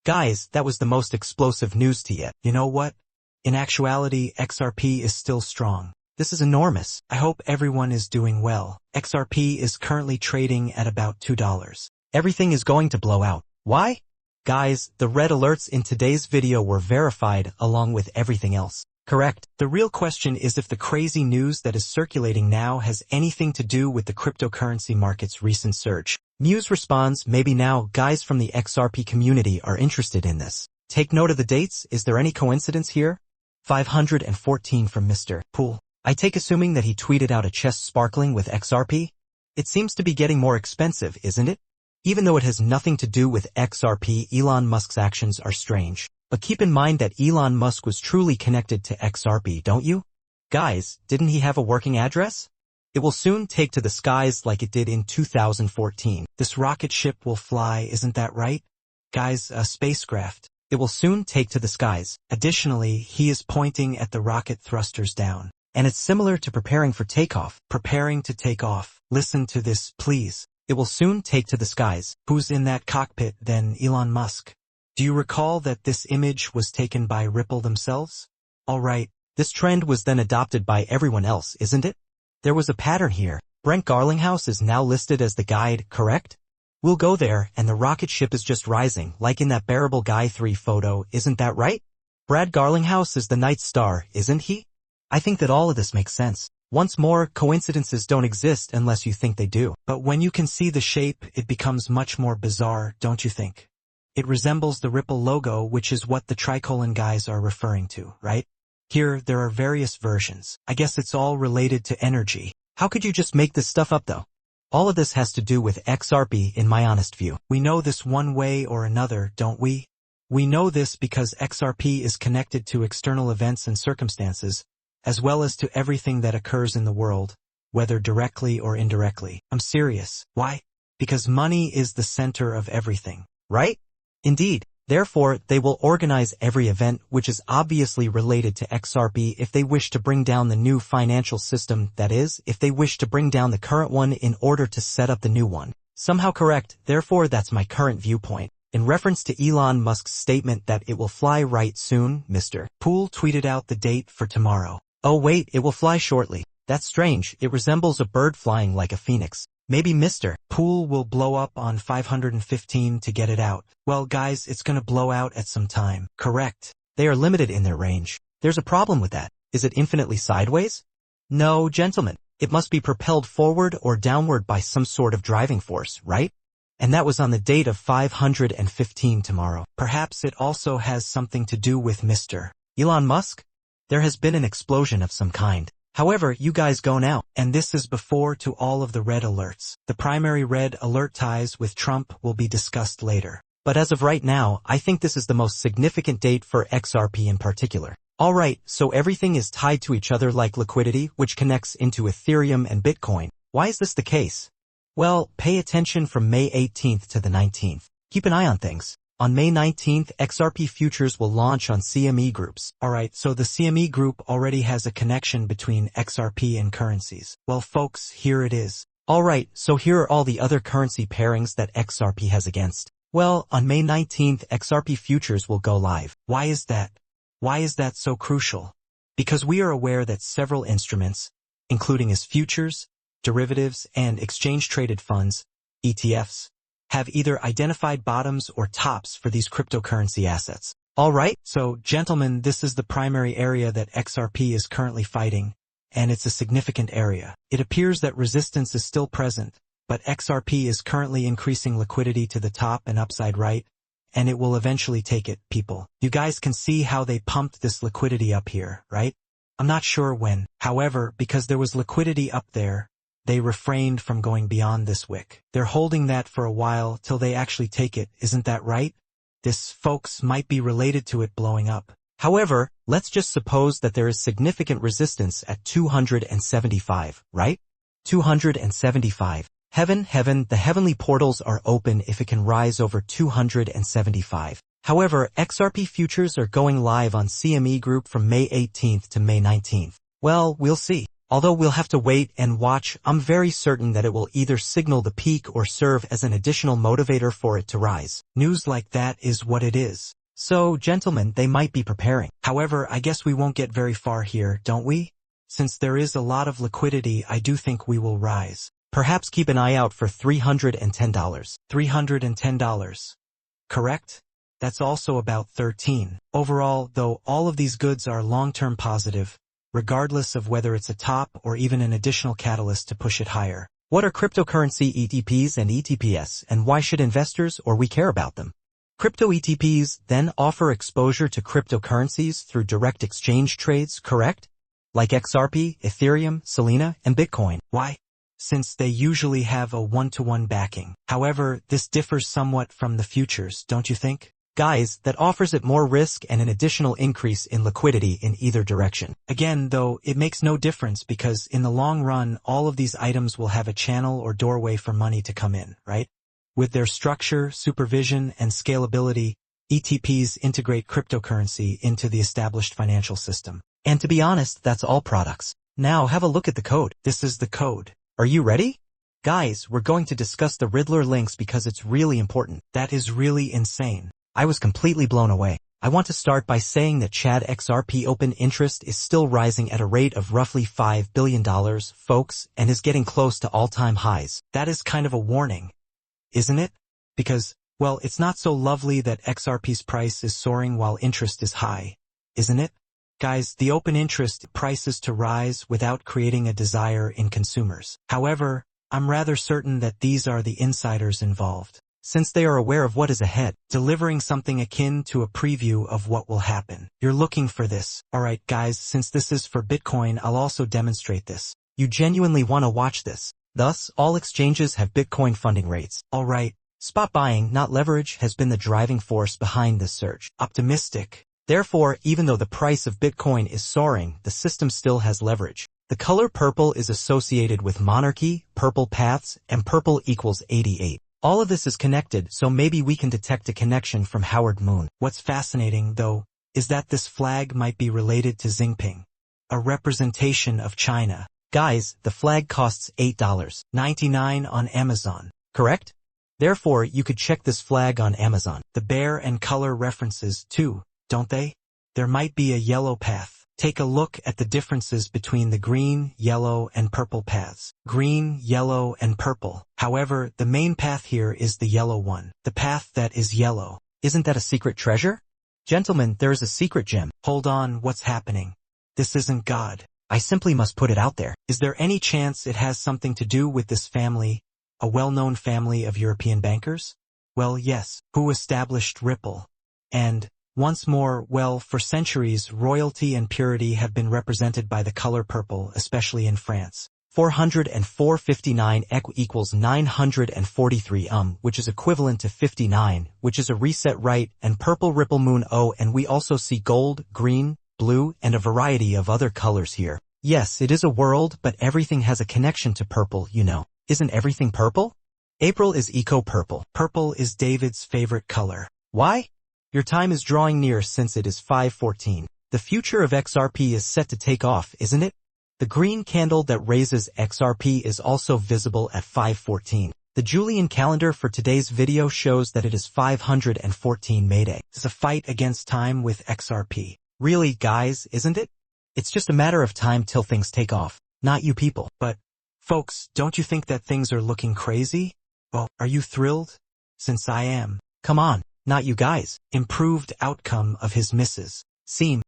Guys, that was the most explosive news to yet. You know what? In actuality, XRP is still strong. This is enormous. I hope everyone is doing well. XRP is currently trading at about $2. Everything is going to blow out. Why? Guys, the red alerts in today's video were verified along with everything else. Correct. The real question is if the crazy news that is circulating now has anything to do with the cryptocurrency market's recent surge. Muse responds, maybe now guys from the XRP community are interested in this. Take note of the dates. Is there any coincidence here? 514 from Mr. Pool. I take assuming that he tweeted out a chest sparkling with XRP? It seems to be getting more expensive, isn't it? Even though it has nothing to do with XRP, Elon Musk's actions are strange. But keep in mind that Elon Musk was truly connected to XRP, don't you? Guys, didn't he have a working address? It will soon take to the skies like it did in 2014. This rocket ship will fly, isn't that right? Guys, a spacecraft. It will soon take to the skies. Additionally, he is pointing at the rocket thrusters down. And it's similar to preparing for takeoff. Preparing to take off. Listen to this, please. It will soon take to the skies. Who's in that cockpit then? Elon Musk. Do you recall that this image was taken by Ripple themselves? Alright, this trend was then adopted by everyone else, isn't it? There was a pattern here. Brent Garlinghouse is now listed as the guide, correct? We'll go there, and the rocket ship is just rising, like in that Bearable Guy 3 photo, isn't that right? Brad Garlinghouse is the night star, isn't he? I think that all of this makes sense. Once more, coincidences don't exist unless you think they do. But when you can see the shape, it becomes much more bizarre, don't you think? It resembles the Ripple logo, which is what the tricolon guys are referring to, right? Here, there are various versions. I guess it's all related to energy. How could you just make this stuff up, though? All of this has to do with XRP, in my honest view. We know this one way or another, don't we? We know this because XRP is connected to external events and circumstances, as well as to everything that occurs in the world, whether directly or indirectly. I'm serious. Why? Because money is the center of everything, right? Indeed. Therefore, they will organize every event which is obviously related to XRP if they wish to bring down the new financial system, that is, if they wish to bring down the current one in order to set up the new one. Somehow correct, therefore that's my current viewpoint. In reference to Elon Musk's statement that it will fly right soon, Mr. Pool tweeted out the date for tomorrow. Oh wait, it will fly shortly. That's strange, it resembles a bird flying like a phoenix. Maybe Mr. Pool will blow up on 515 to get it out. Well guys, it's gonna blow out at some time. Correct. They are limited in their range. There's a problem with that. Is it infinitely sideways? No, gentlemen. It must be propelled forward or downward by some sort of driving force, right? And that was on the date of 515 tomorrow. Perhaps it also has something to do with Mr. Elon Musk? There has been an explosion of some kind. However, you guys go now, and this is before to all of the red alerts. The primary red alert ties with Trump will be discussed later. But as of right now, I think this is the most significant date for XRP in particular. Alright, so everything is tied to each other like liquidity, which connects into Ethereum and Bitcoin. Why is this the case? Well, pay attention from May 18th to the 19th. Keep an eye on things. On May 19th, XRP futures will launch on CME groups. Alright, so the CME group already has a connection between XRP and currencies. Well folks, here it is. Alright, so here are all the other currency pairings that XRP has against. Well, on May 19th, XRP futures will go live. Why is that? Why is that so crucial? Because we are aware that several instruments, including as futures, derivatives, and exchange-traded funds, ETFs, have either identified bottoms or tops for these cryptocurrency assets. Alright, so gentlemen, this is the primary area that XRP is currently fighting, and it's a significant area. It appears that resistance is still present, but XRP is currently increasing liquidity to the top and upside right, and it will eventually take it, people. You guys can see how they pumped this liquidity up here, right? I'm not sure when. However, because there was liquidity up there, they refrained from going beyond this wick. They're holding that for a while till they actually take it, isn't that right? This, folks, might be related to it blowing up. However, let's just suppose that there is significant resistance at 275, right? 275. Heaven, the heavenly portals are open if it can rise over 275. However, XRP futures are going live on CME Group from May 18th to May 19th. Well, we'll see. Although we'll have to wait and watch, I'm very certain that it will either signal the peak or serve as an additional motivator for it to rise. News like that is what it is. So, gentlemen, they might be preparing. However, I guess we won't get very far here, don't we? Since there is a lot of liquidity, I do think we will rise. Perhaps keep an eye out for $310. $310. Correct? That's also about 13. Overall, though, all of these goods are long-term positive, regardless of whether it's a top or even an additional catalyst to push it higher. What are cryptocurrency ETPs and ETPs, and why should investors or we care about them? Crypto ETPs then offer exposure to cryptocurrencies through direct exchange trades, correct? Like XRP, Ethereum, Solana, and Bitcoin. Why? Since they usually have a one-to-one backing. However, this differs somewhat from the futures, don't you think? Guys, that offers it more risk and an additional increase in liquidity in either direction. Again, though, it makes no difference because in the long run, all of these items will have a channel or doorway for money to come in, right? With their structure, supervision, and scalability, ETPs integrate cryptocurrency into the established financial system. And to be honest, that's all products. Now have a look at the code. This is the code. Are you ready? Guys, we're going to discuss the Riddler links because it's really important. That is really insane. I was completely blown away. I want to start by saying that CHAD XRP open interest is still rising at a rate of roughly $5 billion, folks, and is getting close to all-time highs. That is kind of a warning, isn't it? Because, well, it's not so lovely that XRP's price is soaring while interest is high, isn't it? Guys, the open interest prices to rise without creating a desire in consumers. However, I'm rather certain that these are the insiders involved, since they are aware of what is ahead, delivering something akin to a preview of what will happen. You're looking for this. Alright guys, since this is for Bitcoin, I'll also demonstrate this. You genuinely want to watch this. Thus, all exchanges have Bitcoin funding rates. Alright, spot buying, not leverage, has been the driving force behind this surge. Optimistic. Therefore, even though the price of Bitcoin is soaring, the system still has leverage. The color purple is associated with monarchy, purple paths, and purple equals 88. All of this is connected, so maybe we can detect a connection from Howard Moon. What's fascinating, though, is that this flag might be related to Xingping, a representation of China. Guys, the flag costs $8.99 on Amazon, correct? Therefore, you could check this flag on Amazon. The bear and color references, too, don't they? There might be a yellow path. Take a look at the differences between the green, yellow, and purple paths. Green, yellow, and purple. However, the main path here is the yellow one. The path that is yellow. Isn't that a secret treasure? Gentlemen, there is a secret gem. Hold on, what's happening? This isn't God. I simply must put it out there. Is there any chance it has something to do with this family, a well-known family of European bankers? Well, yes. Who established Ripple? And once more, well, for centuries, royalty and purity have been represented by the color purple, especially in France. 404.59 equals 943 which is equivalent to 59, which is a reset right, and purple Ripple Moon O, and we also see gold, green, blue, and a variety of other colors here. Yes, it is a world, but everything has a connection to purple, you know. Isn't everything purple? April is eco-purple. Purple is David's favorite color. Why? Your time is drawing near since it is 5:14. The future of XRP is set to take off, isn't it? The green candle that raises XRP is also visible at 5:14. The Julian calendar for today's video shows that it is 514 Mayday. It's a fight against time with XRP. Really, guys, isn't it? It's just a matter of time till things take off. Not you people. But, folks, don't you think that things are looking crazy? Well, are you thrilled? Since I am. Come on. Not you guys. Improved outcome of his misses. Seem.